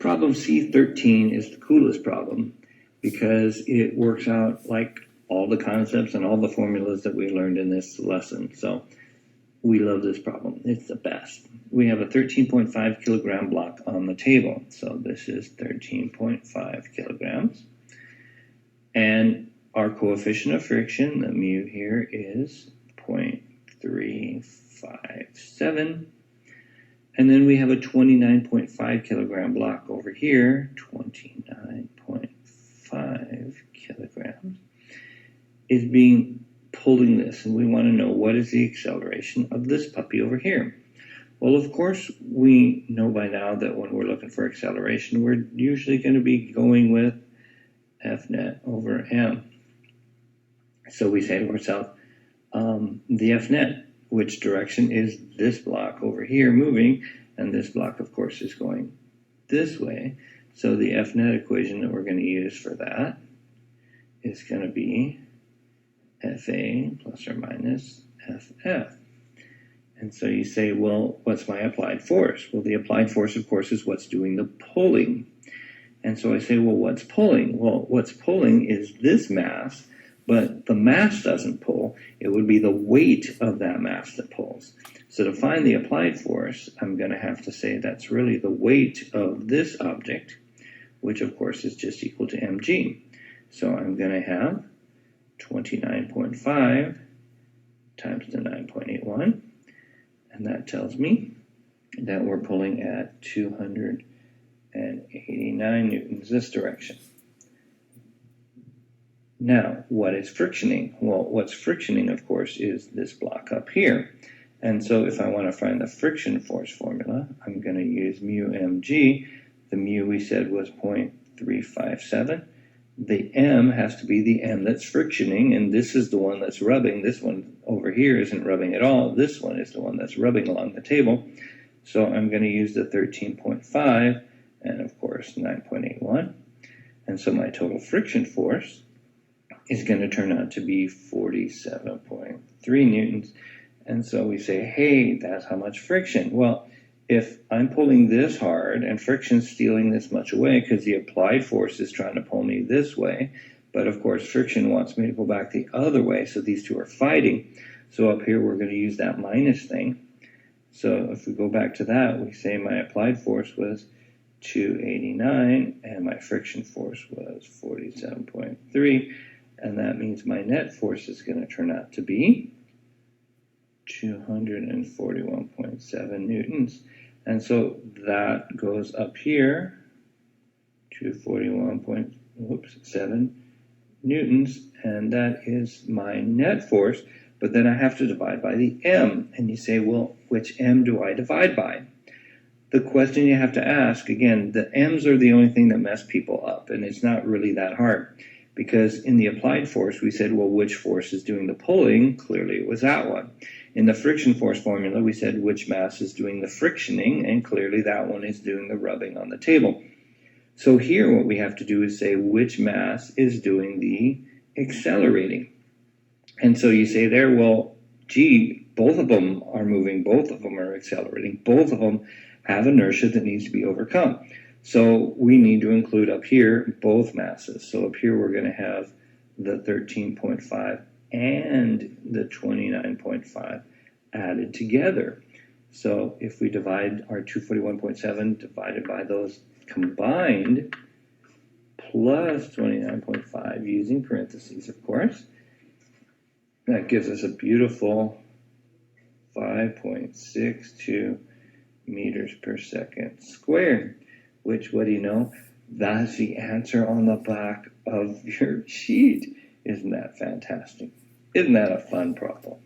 Problem C13 is the coolest problem because it works out like all the concepts and all the formulas that we learned in this lesson. So we love this problem. It's the best. We have a 13.5 kilogram block on the table. So this is 13.5 kilograms. And our coefficient of friction, the mu here, is 0.357. And then we have a 29.5 kilogram block over here, 29.5 kilograms, is pulling this. And we want to know what is the acceleration of this puppy over here. Well, of course, we know by now that when we're looking for acceleration, we're usually going to be going with F net over M. So we say to ourselves, the F net, which direction is this block over here moving, and this block, of course, is going this way. So the F net equation that we're going to use for that is going to be FA plus or minus FF. And so you say, well, what's my applied force? Well, the applied force, of course, is what's doing the pulling. And so I say, well, what's pulling? Well, what's pulling is this mass, but the mass doesn't pull. It would be the weight of that mass that pulls. So to find the applied force, I'm going to have to say that's really the weight of this object, which of course is just equal to mg. So I'm going to have 29.5 times the 9.81, and that tells me that we're pulling at 289 newtons this direction. Now, what is frictioning? Well, what's frictioning, of course, is this block up here. And so if I want to find the friction force formula, I'm going to use mu mg. The mu we said was 0.357. The m has to be the m that's frictioning, and this is the one that's rubbing. This one over here isn't rubbing at all. This one is the one that's rubbing along the table. So I'm going to use the 13.5 and, of course, 9.81. And so my total friction force is going to turn out to be 47.3 newtons. And so we say, hey, that's how much friction. Well, if I'm pulling this hard and friction's stealing this much away because the applied force is trying to pull me this way, but of course friction wants me to go back the other way, so these two are fighting. So up here we're going to use that minus thing. So if we go back to that, we say my applied force was 289 and my friction force was 47.3. And that means my net force is going to turn out to be 241.7 newtons. And so that goes up here, 241.7 newtons, and that is my net force. But then I have to divide by the m. And you say, well, which m do I divide by? The question you have to ask, again, the m's are the only thing that mess people up, and it's not really that hard. Because in the applied force, we said, well, which force is doing the pulling? Clearly, it was that one. In the friction force formula, we said which mass is doing the frictioning, and clearly that one is doing the rubbing on the table. So here, what we have to do is say which mass is doing the accelerating. And so you say there, well, gee, both of them are moving, both of them are accelerating, both of them have inertia that needs to be overcome. So we need to include up here both masses. So up here we're going to have the 13.5 and the 29.5 added together. So if we divide our 241.7 divided by those combined plus 29.5 using parentheses, of course, that gives us a beautiful 5.62 meters per second squared. Which, what do you know? That's the answer on the back of your sheet. Isn't that fantastic? Isn't that a fun problem?